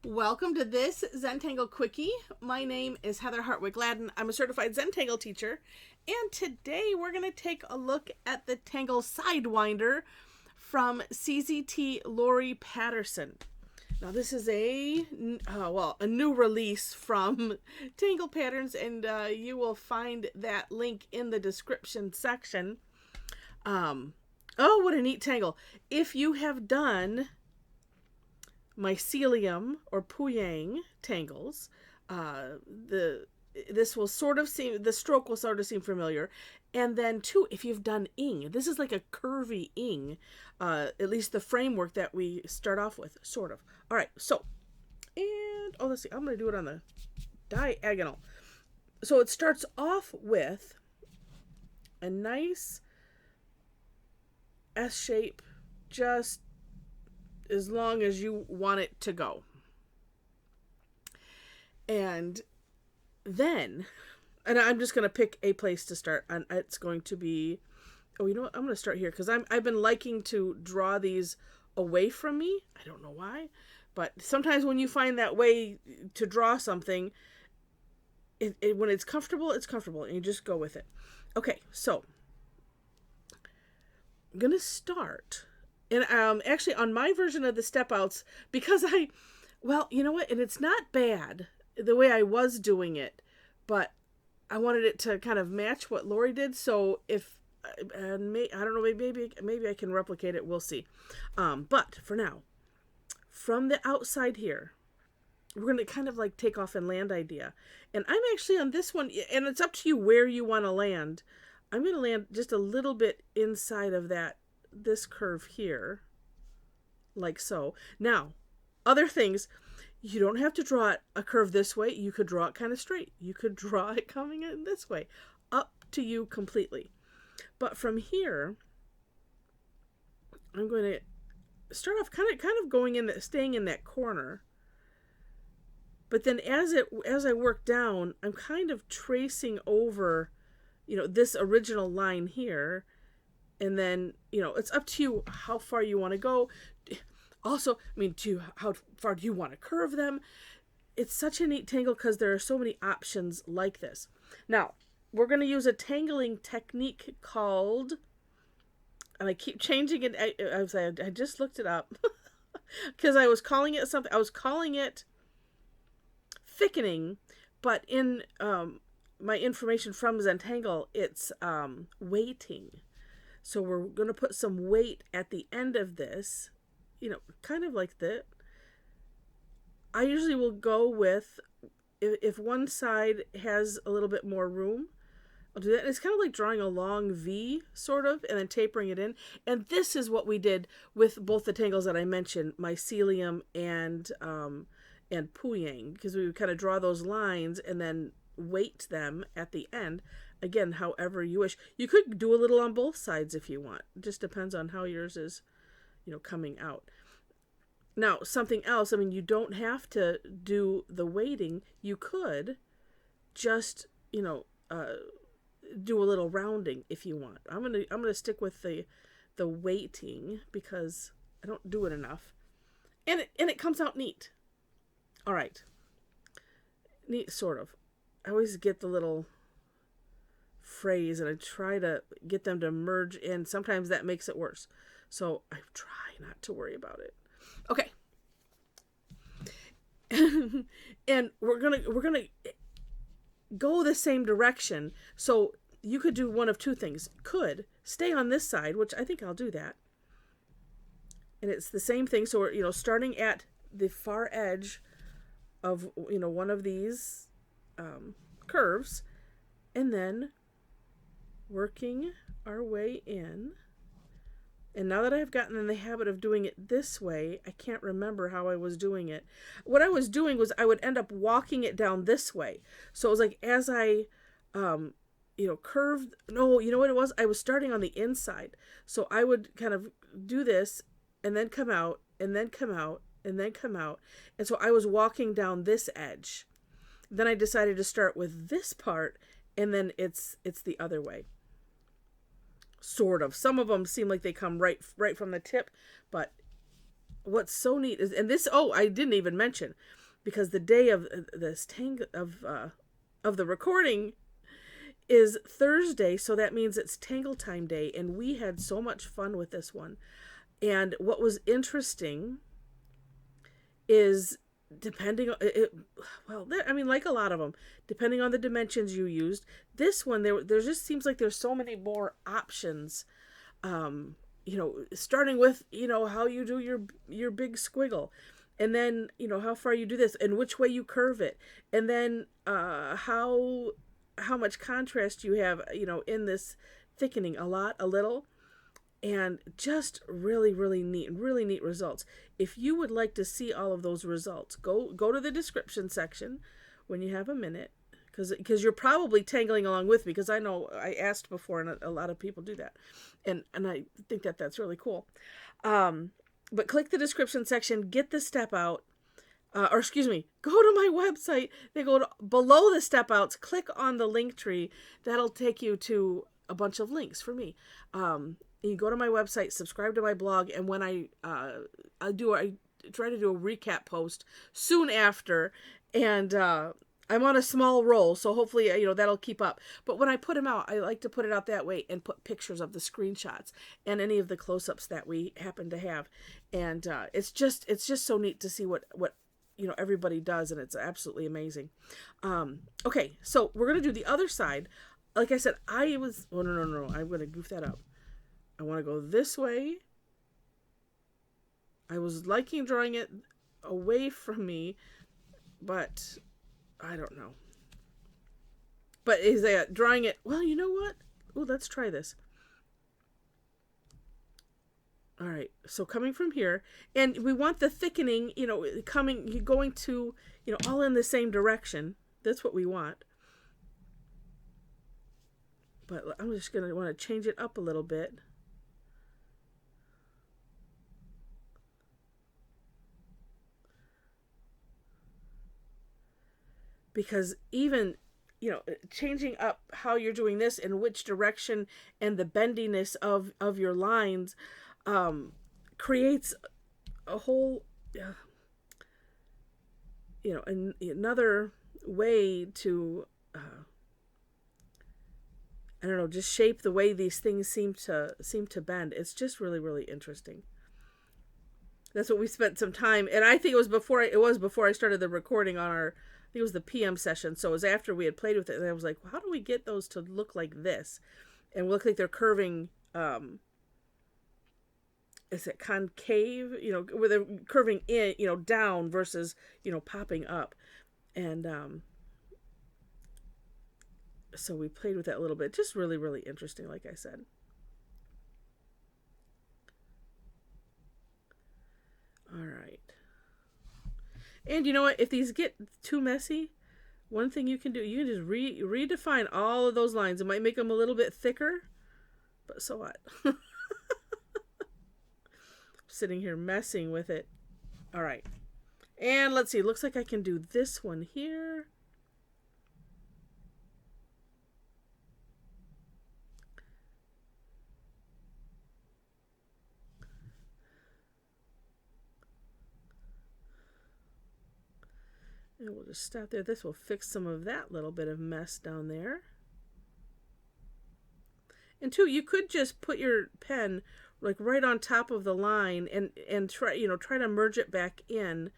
Welcome to this Zentangle Quickie. My name is Heather Hartwick Gladden. I'm a certified Zentangle teacher, and today we're going to take a look at the Tangle Sidewinder from CZT Laurie Patterson. Now this is a new release from Tangle Patterns, and you will find that link in the description section. Oh, what a neat tangle! If you have done mycelium or puyang tangles, this will sort of seem, the stroke will sort of seem familiar. And then too, if you've done ing, this is like a curvy ing, at least the framework that we start off with, sort of. All right, so, and, let's see, I'm going to do it on the diagonal. So it starts off with a nice S shape, just as long as you want it to go. And then, and I'm just going to pick a place to start, and it's going to be, oh, you know what, I'm going to start here, because I've been liking to draw these away from me. I don't know why, but sometimes when you find that way to draw something, when it's comfortable, and you just go with it. Okay, so I'm going to start. And actually, on my version of the step outs, because you know what? And it's not bad the way I was doing it, but I wanted it to kind of match what Lori did. So if, I don't know, maybe I can replicate it. We'll see. But for now, from the outside here, we're going to kind of like take off and land idea. And I'm actually on this one, and it's up to you where you want to land. I'm going to land just a little bit inside of this curve here, like so. Now, other things, you don't have to draw it a curve this way. You could draw it kind of straight. You could draw it coming in this way. Up to you completely. But from here, I'm going to start off kind of going in, staying in that corner. But then as I work down, I'm kind of tracing over, this original line here. And then, it's up to you how far you want to go. Also, how far do you want to curve them? It's such a neat tangle because there are so many options like this. Now, we're going to use a tangling technique called, and I keep changing it. I just looked it up because I was calling it something. I was calling it thickening, but in my information from Zentangle, it's weighting. So we're going to put some weight at the end of this, kind of like that. I usually will go with, if one side has a little bit more room, I'll do that. It's kind of like drawing a long V, sort of, and then tapering it in. And this is what we did with both the tangles that I mentioned, mycelium and puyang, because we would kind of draw those lines and then weight them at the end. Again, however you wish. You could do a little on both sides if you want. It just depends on how yours is, coming out. Now, something else, you don't have to do the weighting. You could just, do a little rounding if you want. I'm gonna stick with the weighting because I don't do it enough. And it comes out neat. All right. Neat, sort of. I always get the little phrase and I try to get them to merge in. Sometimes that makes it worse. So I try not to worry about it. Okay. And we're gonna go the same direction. So you could do one of two things. Could stay on this side, which I think I'll do that. And it's the same thing. So we're, starting at the far edge of, one of these curves, and then working our way in. And now that I've gotten in the habit of doing it this way, I can't remember how I was doing it. What I was doing was I would end up walking it down this way. So it was like as I, curved, no, you know what it was? I was starting on the inside. So I would kind of do this and then come out and then come out and then come out. And so I was walking down this edge. Then I decided to start with this part, and then it's the other way. Sort of. Some of them seem like they come right from the tip, but what's so neat is, and this, oh, I didn't even mention, because the day of this of the recording is Thursday, so that means it's Tangle Time Day, and we had so much fun with this one. And what was interesting is, depending on it, well, I mean, like a lot of them, depending on the dimensions you used, this one there just seems like there's so many more options. Starting with how you do your big squiggle, and then how far you do this, and which way you curve it, and then how much contrast you have in this thickening, a lot, a little. And just really, really neat results. If you would like to see all of those results, go to the description section when you have a minute, because you're probably tangling along with me, because I know I asked before, and a lot of people do that, and I think that's really cool. But click the description section, get the step out, go to my website. They go below the step outs, click on the link tree. That'll take you to a bunch of links for me. You go to my website, subscribe to my blog, and when I try to do a recap post soon after, and I'm on a small roll, so hopefully that'll keep up. But when I put them out, I like to put it out that way and put pictures of the screenshots and any of the close-ups that we happen to have, and it's just so neat to see what everybody does, and it's absolutely amazing. Okay, so we're gonna do the other side. Like I said, no, I'm gonna goof that up. I want to go this way. I was liking drawing it away from me, but I don't know. But is that drawing it? Well, you know what? Oh, let's try this. All right. So coming from here, and we want the thickening, going to, all in the same direction. That's what we want. But I'm just going to want to change it up a little bit. Because even, changing up how you're doing this, in which direction, and the bendiness of your lines creates a whole, another way to, I don't know, just shape the way these things seem to bend. It's just really, really interesting. That's what we spent some time, and I think it was before I started the recording on our, I think it was the PM session, so it was after we had played with it, and I was like, well, how do we get those to look like this? And look like they're curving, is it concave? Where they're curving in, down versus, popping up. And so we played with that a little bit. Just really, really interesting, like I said. All right. And you know what? If these get too messy, one thing you can do, you can just redefine all of those lines. It might make them a little bit thicker, but so what? Sitting here messing with it. All right. And let's see. Looks like I can do this one here. And we'll just stop there. This will fix some of that little bit of mess down there. And two, you could just put your pen like right on top of the line and try to merge it back in.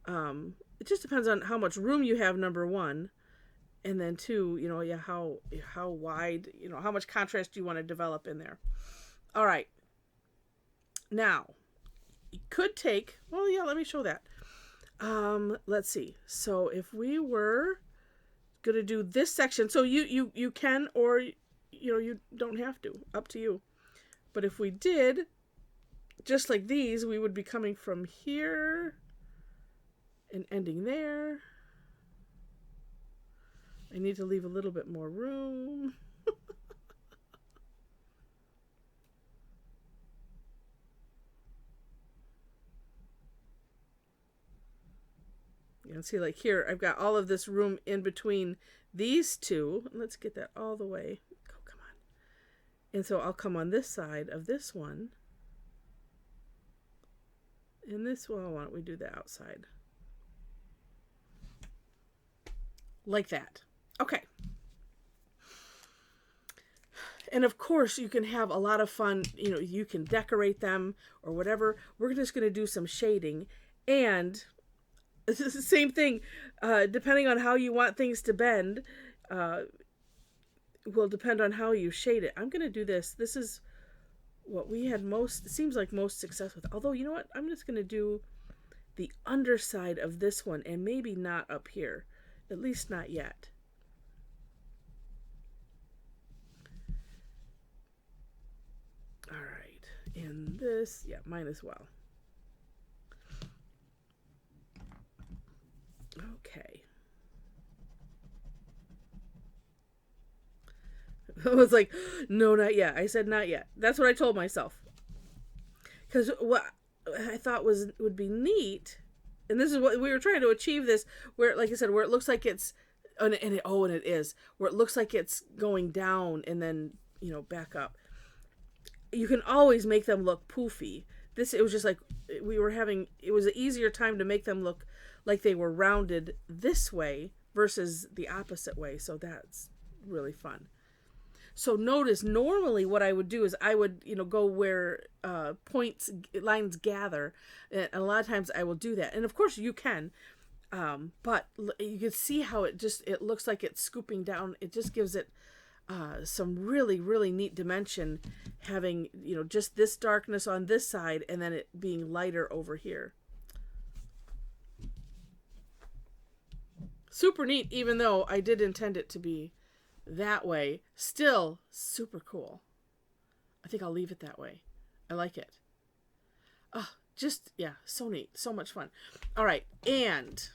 It just depends on how much room you have, number one, and then two, how wide, how much contrast you want to develop in there. All right. Now, you could take, well, yeah, let me show that. Let's see. So if we were going to do this section, so you can, or, you don't have to, up to you. But if we did, just like these, we would be coming from here and ending there. I need to leave a little bit more room. You can see, like here, I've got all of this room in between these two. Let's get that all the way. Oh, come on. And so I'll come on this side of this one in this one, why don't we do the outside? Like that. Okay. And of course, you can have a lot of fun. You know, you can decorate them or whatever. We're just going to do some shading. And it's the same thing, depending on how you want things to bend, will depend on how you shade it. I'm going to do this. This is what we had most, it seems like most success with. Although, you know what? I'm just going to do the underside of this one and maybe not up here. At least not yet. All right. And this, yeah, mine as well. Okay. I was like, no, not yet. I said not yet. That's what I told myself. Because what I thought would be neat, and this is what we were trying to achieve, this, where, like I said, where it looks like it's, and it is, where it looks like it's going down and then, you know, back up. You can always make them look poofy. It was just like, it was an easier time to make them look like they were rounded this way versus the opposite way. So that's really fun. So notice, normally what I would do is I would, you know, go where lines gather. And a lot of times I will do that. And of course you can. But you can see how it looks like it's scooping down. It just gives it some really, really neat dimension, having, you know, just this darkness on this side and then it being lighter over here. Super neat, even though I did intend it to be that way. Still super cool. I think I'll leave it that way. I like it. Yeah, so neat. So much fun. All right. And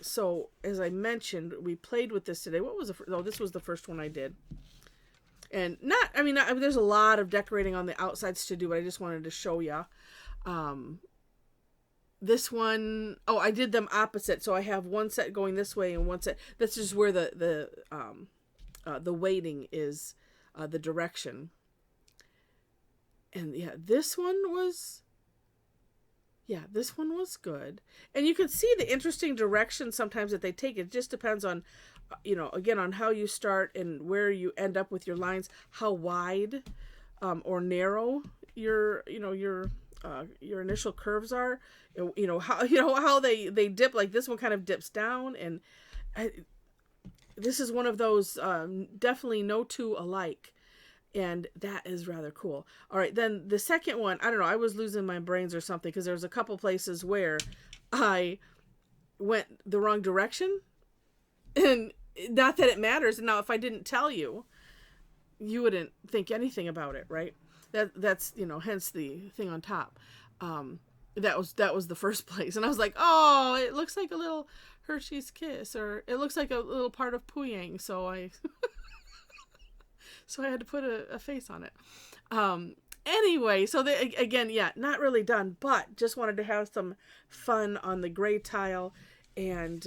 so, as I mentioned, we played with this today. What was this was the first one I did. And there's a lot of decorating on the outsides to do, but I just wanted to show you. This one, I did them opposite. So I have one set going this way and one set. That's just where the weighting is, the direction. And yeah, this one was good. And you can see the interesting direction sometimes that they take. It just depends on, you know, again, on how you start and where you end up with your lines, how wide or narrow your initial curves are. You know how they dip. Like this one kind of dips down, and this is one of those definitely no two alike. And that is rather cool. All right, then the second one, I don't know, I was losing my brains or something because there was a couple places where I went the wrong direction. And not that it matters. Now, if I didn't tell you, you wouldn't think anything about it, right? That's, you know, hence the thing on top. That was the first place. And I was like, oh, it looks like a little Hershey's Kiss, or it looks like a little part of Puyang. So I... So I had to put a face on it. Anyway, so again, yeah, not really done, but just wanted to have some fun on the gray tile. And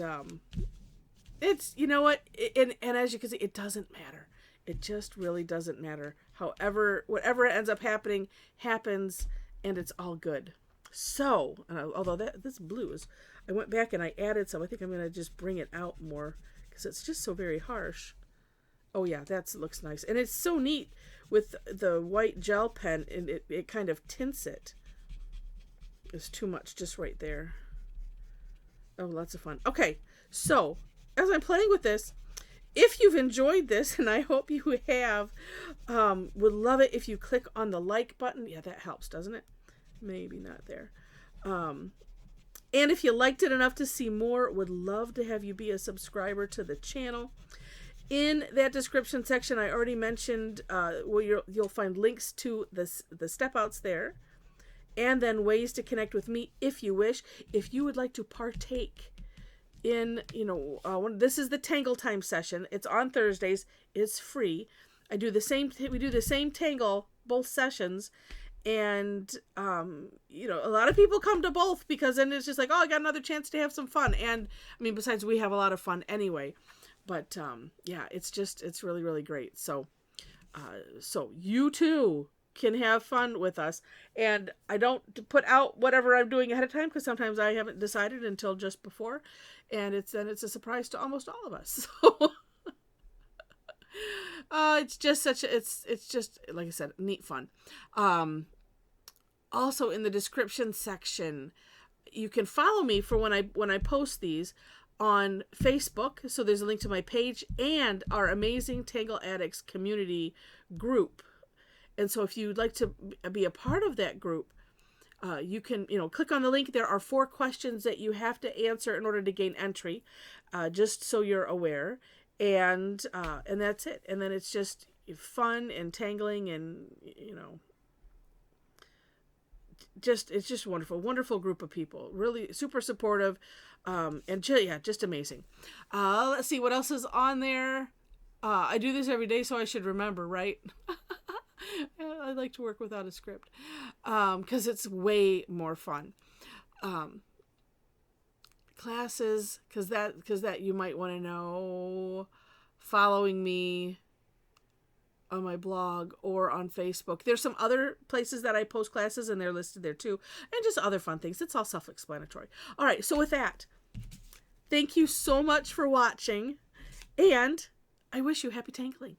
it's, you know what, and as you can see, it doesn't matter. It just really doesn't matter. However, whatever ends up happening, happens, and it's all good. So, although this blue is, I went back and I added some. I think I'm going to just bring it out more because it's just so very harsh. Oh yeah, that looks nice. And it's so neat with the white gel pen, and it kind of tints it. It's too much just right there. Oh, lots of fun. Okay, so as I'm playing with this, if you've enjoyed this, and I hope you have, would love it if you click on the like button. Yeah, that helps, doesn't it? Maybe not there. And if you liked it enough to see more, would love to have you be a subscriber to the channel. In that description section, I already mentioned where you'll find links to the step outs there, and then ways to connect with me if you wish. If you would like to partake in, this is the Tangle Time session. It's on Thursdays. It's free. We do the same tangle both sessions, and a lot of people come to both because then it's just like, oh, I got another chance to have some fun. And I mean, besides, we have a lot of fun anyway. But yeah, it's really, really great. So you too can have fun with us. And I don't put out whatever I'm doing ahead of time because sometimes I haven't decided until just before, and it's a surprise to almost all of us. So it's just it's just, like I said, neat fun. Also in the description section, you can follow me for when I post these on Facebook. So there's a link to my page and our amazing Tangle Addicts community group. And so if you'd like to be a part of that group, you can, click on the link. There are 4 questions that you have to answer in order to gain entry, just so you're aware. And that's it. And then it's just fun and tangling and, it's just wonderful group of people, really super supportive, and just amazing. Let's see what else is on there. I do this every day, so I should remember, right? I like to work without a script, because it's way more fun. Classes, because that you might want to know. Following me on my blog or on Facebook. There's some other places that I post classes, and they're listed there too, and just other fun things. It's all self-explanatory. All right, so with that, thank you so much for watching, and I wish you happy tangling.